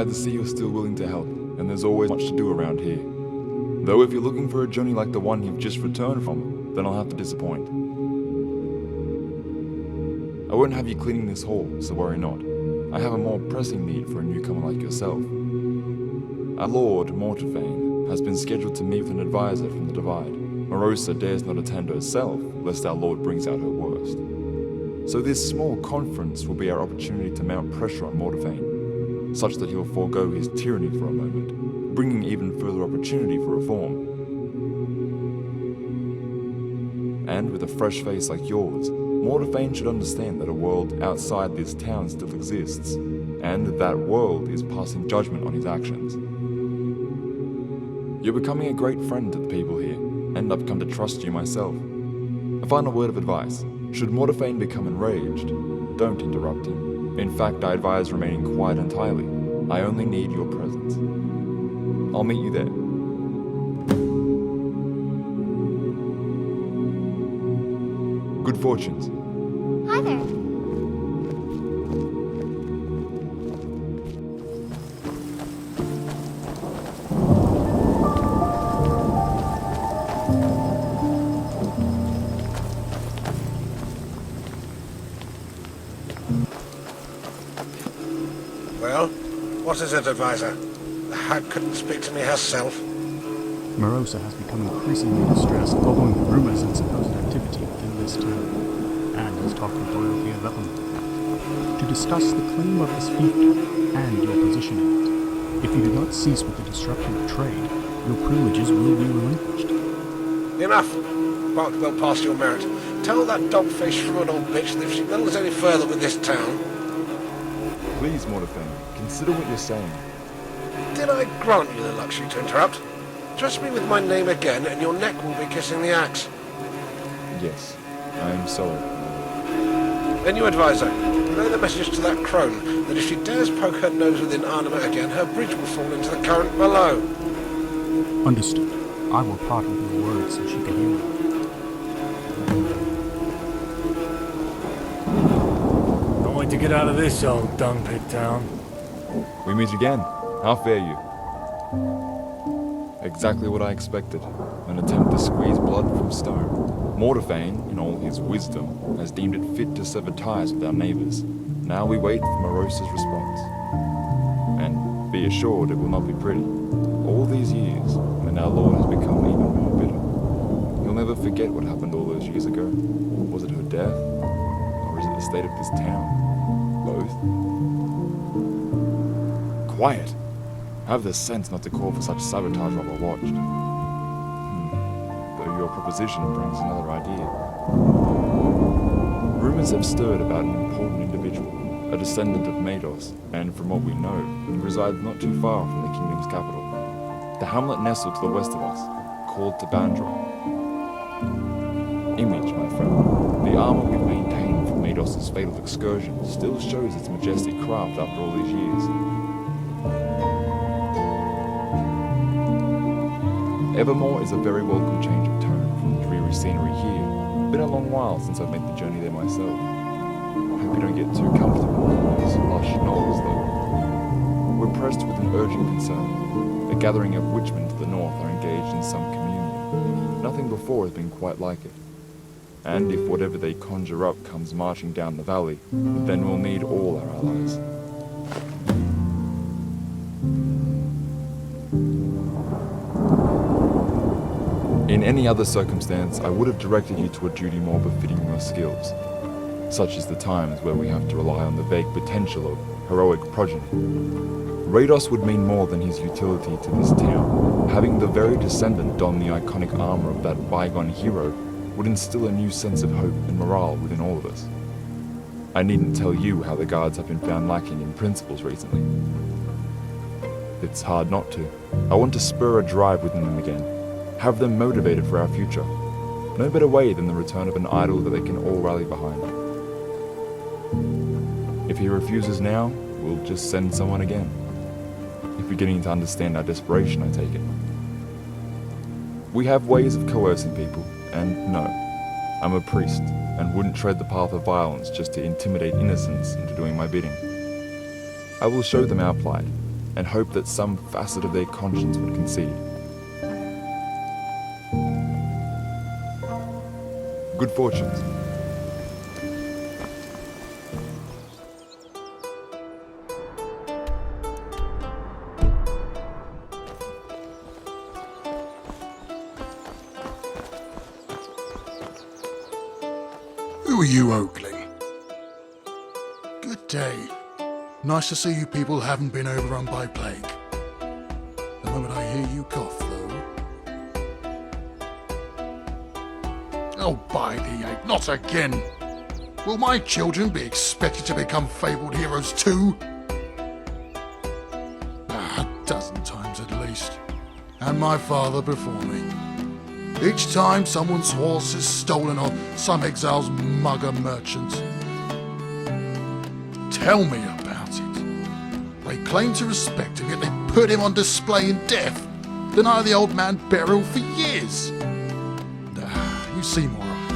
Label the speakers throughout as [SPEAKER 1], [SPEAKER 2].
[SPEAKER 1] Glad to see you're still willing to help, and there's always much to do around here. Though if you're looking for a journey like the one you've just returned from, then I'll have to disappoint. I won't have you cleaning this hall, so worry not. I have a more pressing need for a newcomer like yourself. Our Lord, Mortafane, has been scheduled to meet with an advisor from the Divide. Morosa dares not attend herself, lest our Lord brings out her worst. So this small conference will be our opportunity to mount pressure on Mortafane, such that he'll forego his tyranny for a moment, bringing even further opportunity for reform. And with a fresh face like yours, Mortafane should understand that a world outside this town still exists, and that world is passing judgment on his actions. You're becoming a great friend to the people here, and I've come to trust you myself. A final word of advice. Should Mortafane become enraged, don't interrupt him. In fact, I advise remaining quiet entirely. I only need your presence. I'll meet you there. Good fortunes.
[SPEAKER 2] Hi there.
[SPEAKER 3] Well, what is it, advisor? The hag couldn't speak to me herself.
[SPEAKER 4] Morosa has become increasingly distressed following the rumors and supposed activity within this town, and has talked with royalty of Evelyn to discuss the claim of this fief and your position in it. If you do not cease with the disruption of trade, your privileges will be relinquished.
[SPEAKER 3] Enough! Barked well past your merit. Tell that dog-faced shrewd old bitch that if she meddles any further with this town...
[SPEAKER 1] Please, Mortafane, consider what you're saying.
[SPEAKER 3] Did I grant you the luxury to interrupt? Trust me with my name again, and your neck will be kissing the axe.
[SPEAKER 1] Yes, I am sorry.
[SPEAKER 3] Then you, advisor, relay the message to that crone that if she dares poke her nose within Arnima again, her bridge will fall into the current below.
[SPEAKER 4] Understood. I will part with your words so she can hear them.
[SPEAKER 5] Can't wait to get out of this old dung-pit town.
[SPEAKER 1] We meet again. How fare you? Exactly what I expected. An attempt to squeeze blood from stone. Mortafane, in all his wisdom, has deemed it fit to sever ties with our neighbours. Now we wait for Morosa's response. And be assured it will not be pretty. All these years, and our Lord has become even more bitter. He'll never forget what happened all those years ago. Was it her death? Or is it the state of this town? Both? Quiet! Have the sense not to call for such sabotage while we're watched. Though your proposition brings another idea. Rumors have stirred about an important individual, a descendant of Mados, and from what we know, he resides not too far from the kingdom's capital. The hamlet nestled to the west of us, called Tabandra. Image, my friend, the armor we've maintained from Mados' fatal excursion still shows its majestic craft after all these years. Evermore is a very welcome change of tone from the dreary scenery here. Been a long while since I've made the journey there myself. I hope you don't get too comfortable on those lush knolls, though. We're pressed with an urgent concern. A gathering of witchmen to the north are engaged in some communion. Nothing before has been quite like it. And if whatever they conjure up comes marching down the valley, then we'll need all our allies. In any other circumstance, I would have directed you to a duty more befitting your skills. Such is the times where we have to rely on the vague potential of heroic progeny. Rados would mean more than his utility to this town. Having the very descendant don the iconic armor of that bygone hero would instill a new sense of hope and morale within all of us. I needn't tell you how the guards have been found lacking in principles recently. It's hard not to. I want to spur a drive within them again. Have them motivated for our future. No better way than the return of an idol that they can all rally behind. If he refuses now, we'll just send someone again. If you're beginning to understand our desperation, I take it. We have ways of coercing people, and no, I'm a priest, and wouldn't tread the path of violence just to intimidate innocents into doing my bidding. I will show them our plight, and hope that some facet of their conscience would concede. Good fortunes.
[SPEAKER 2] Who are you, Oakling? Good day. Nice to see you people haven't been overrun by plague. The moment I hear you cough, though. Oh, by the eight, not again! Will my children be expected to become fabled heroes too? A dozen times at least. And my father before me. Each time someone's horse is stolen or some exile's mugger merchant. Tell me about it. They claim to respect him, yet they put him on display in death. Deny the old man burial for years. You seem alright.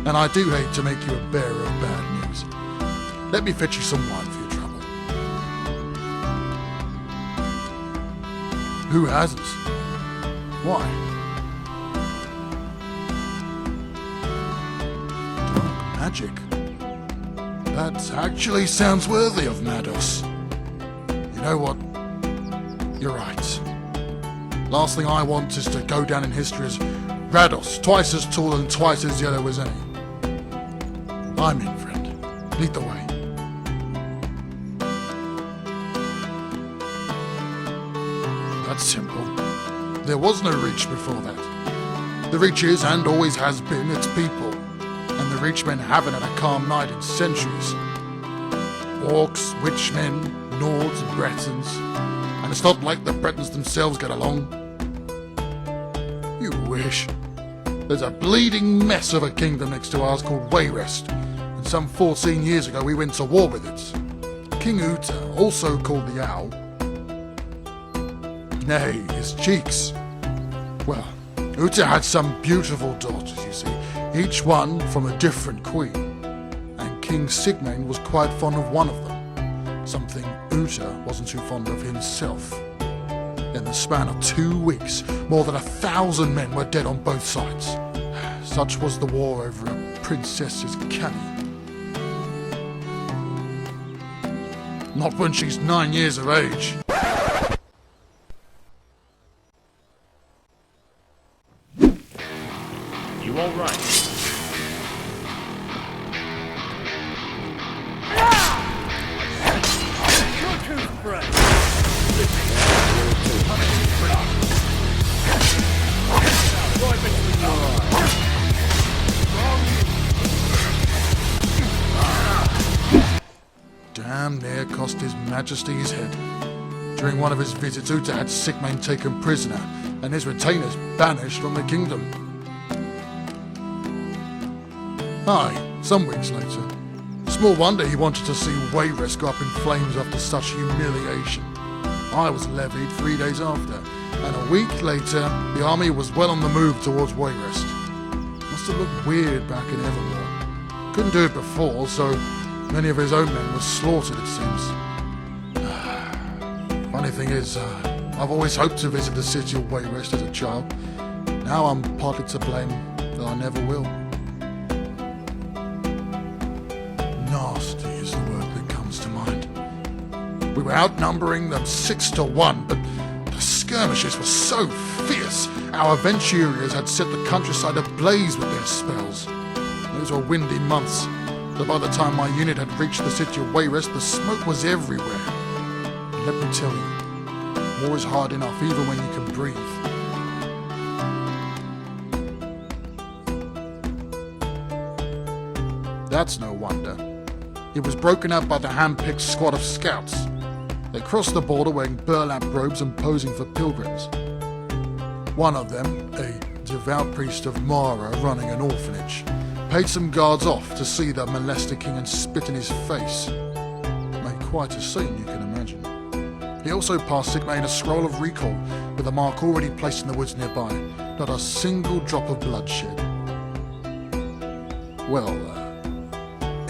[SPEAKER 2] And I do hate to make you a bearer of bad news. Let me fetch you some wine for your trouble. Who hasn't? Why? Magic. That actually sounds worthy of Mados. You know what? You're right. Last thing I want is to go down in history as Rados, twice as tall and twice as yellow as any. I'm in, friend. Lead the way. That's simple. There was no Reach before that. The Reach is, and always has been, its people. And the Reachmen haven't had a calm night in centuries. Orcs, Witchmen, Nords and Bretons. And it's not like the Bretons themselves get along. You wish. There's a bleeding mess of a kingdom next to ours called Wayrest. And some 14 years ago we went to war with it. King Uta, also called the Owl. Nay, his cheeks. Well, Uta had some beautiful daughters, you see. Each one from a different queen, and King Sigmain was quite fond of one of them, something Uta wasn't too fond of himself. In the span of 2 weeks, more than 1,000 men were dead on both sides. Such was the war over a princess's canny. Not when she's 9 years of age.
[SPEAKER 5] You all right?
[SPEAKER 2] Damn near cost his majesty his head. During one of his visits, Uta had Sigmain taken prisoner, and his retainers banished from the kingdom. Aye, some weeks later. Small wonder he wanted to see Wayrest go up in flames after such humiliation. I was levied 3 days after, and a week later, the army was well on the move towards Wayrest. Must have looked weird back in Evermore. Couldn't do it before, so many of his own men were slaughtered, it seems. Funny thing is, I've always hoped to visit the city of Wayrest as a child. Now I'm partly to blame that I never will. Nasty is the word that comes to mind. We were outnumbering them 6 to 1, but the skirmishes were so fierce, our Venturiers had set the countryside ablaze with their spells. Those were windy months, so by the time my unit had reached the city of Wayrest, the smoke was everywhere. And let me tell you, war is hard enough even when you can breathe. That's no wonder. It was broken up by the hand-picked squad of scouts. They crossed the border wearing burlap robes and posing for pilgrims. One of them, a devout priest of Mara running an orphanage, paid some guards off to see the molester king and spit in his face. Made quite a scene, you can imagine. He also passed Sigmain a scroll of recall with a mark already placed in the woods nearby. Not a single drop of bloodshed. Well,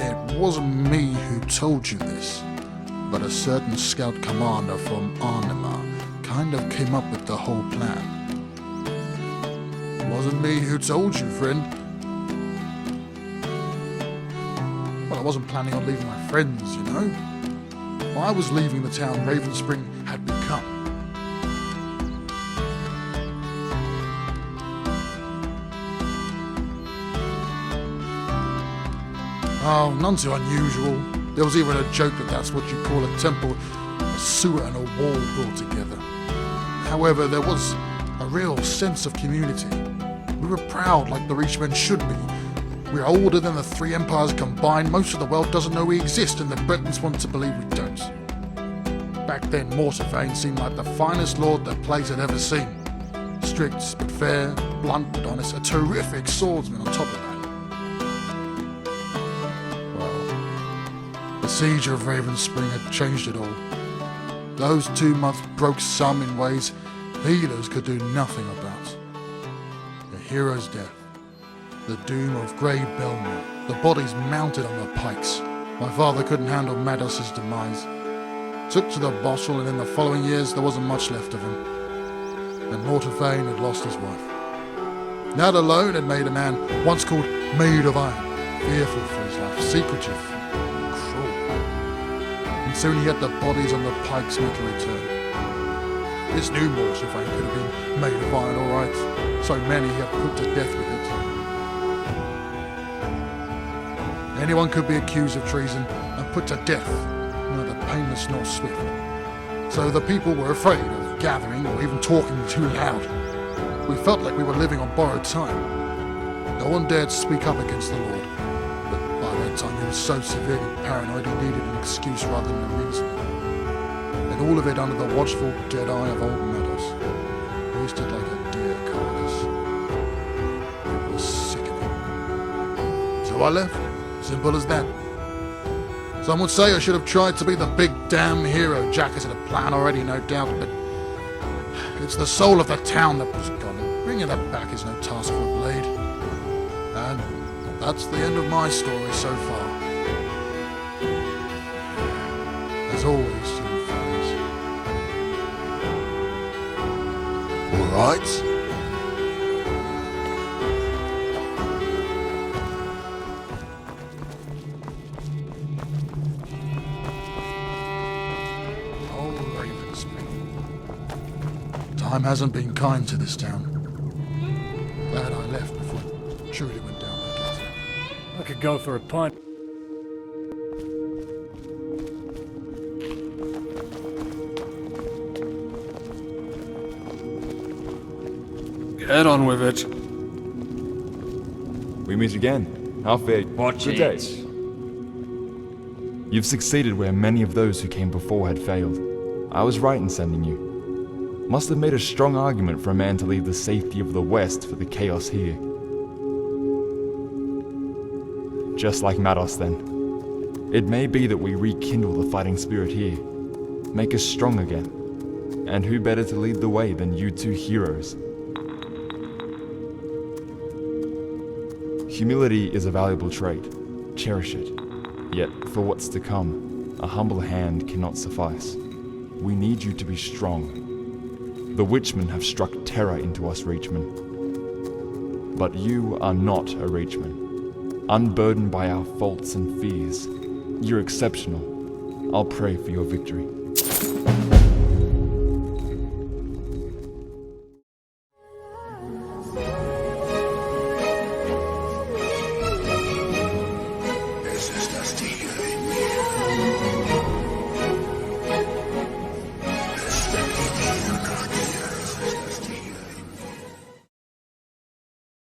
[SPEAKER 2] it wasn't me who told you this. but a certain scout commander from Arnima kind of came up with the whole plan. Wasn't me who told you, friend. Well, I wasn't planning on leaving my friends, you know. I was leaving the town Ravenspring had become. Oh, none too unusual. There was even a joke that that's what you call a temple, a sewer and a wall brought together. However, there was a real sense of community. We were proud like the Reachmen should be. We're older than the three empires combined. Most of the world doesn't know we exist, and the Britons want to believe we don't. Back then, Mortarvane seemed like the finest lord that place had ever seen. Strict but fair, blunt but honest, a terrific swordsman on top of that. Well, the siege of Ravenspring had changed it all. Those 2 months broke some in ways healers could do nothing about. The hero's death, the doom of Grey Belmore, the bodies mounted on the pikes. My father couldn't handle Mados's demise. Took to the bottle, and in the following years there wasn't much left of him. And Mortarvane had lost his wife. That alone had made a man once called Maid of Iron fearful for his life, secretive, cruel. And soon he had the bodies on the pikes make a return. This new Mortarvane could have been Maid of Iron, all right. So many he had put to death with it. Anyone could be accused of treason and put to death, neither painless nor swift. So the people were afraid of gathering or even talking too loud. We felt like we were living on borrowed time. No one dared speak up against the Lord, but by that time he was so severely paranoid he needed an excuse rather than a reason. And all of it under the watchful dead eye of old Meadows, roasted like a deer carcass. It was sickening. So I left. Simple as that. Some would say I should have tried to be the big damn hero. Jack has had a plan already, no doubt, but it's the soul of the town that was gone, and bringing that back is no task for a blade. And that's the end of my story so far. As always, you friends. All right. Time hasn't been kind to this town. Glad I left before it truly went down like it.
[SPEAKER 5] I could go for a pint. Get on with it.
[SPEAKER 1] We meet again. How fare you?
[SPEAKER 5] Watch
[SPEAKER 1] Good
[SPEAKER 5] it.
[SPEAKER 1] day. You've succeeded where many of those who came before had failed. I was right in sending you. Must have made a strong argument for a man to leave the safety of the West for the chaos here. Just like Mados then. It may be that we rekindle the fighting spirit here, make us strong again. And who better to lead the way than you two heroes? Humility is a valuable trait. Cherish it. Yet, for what's to come, a humble hand cannot suffice. We need you to be strong. The Witchmen have struck terror into us Reachmen. But you are not a Reachman. Unburdened by our faults and fears, you're exceptional. I'll pray for your victory.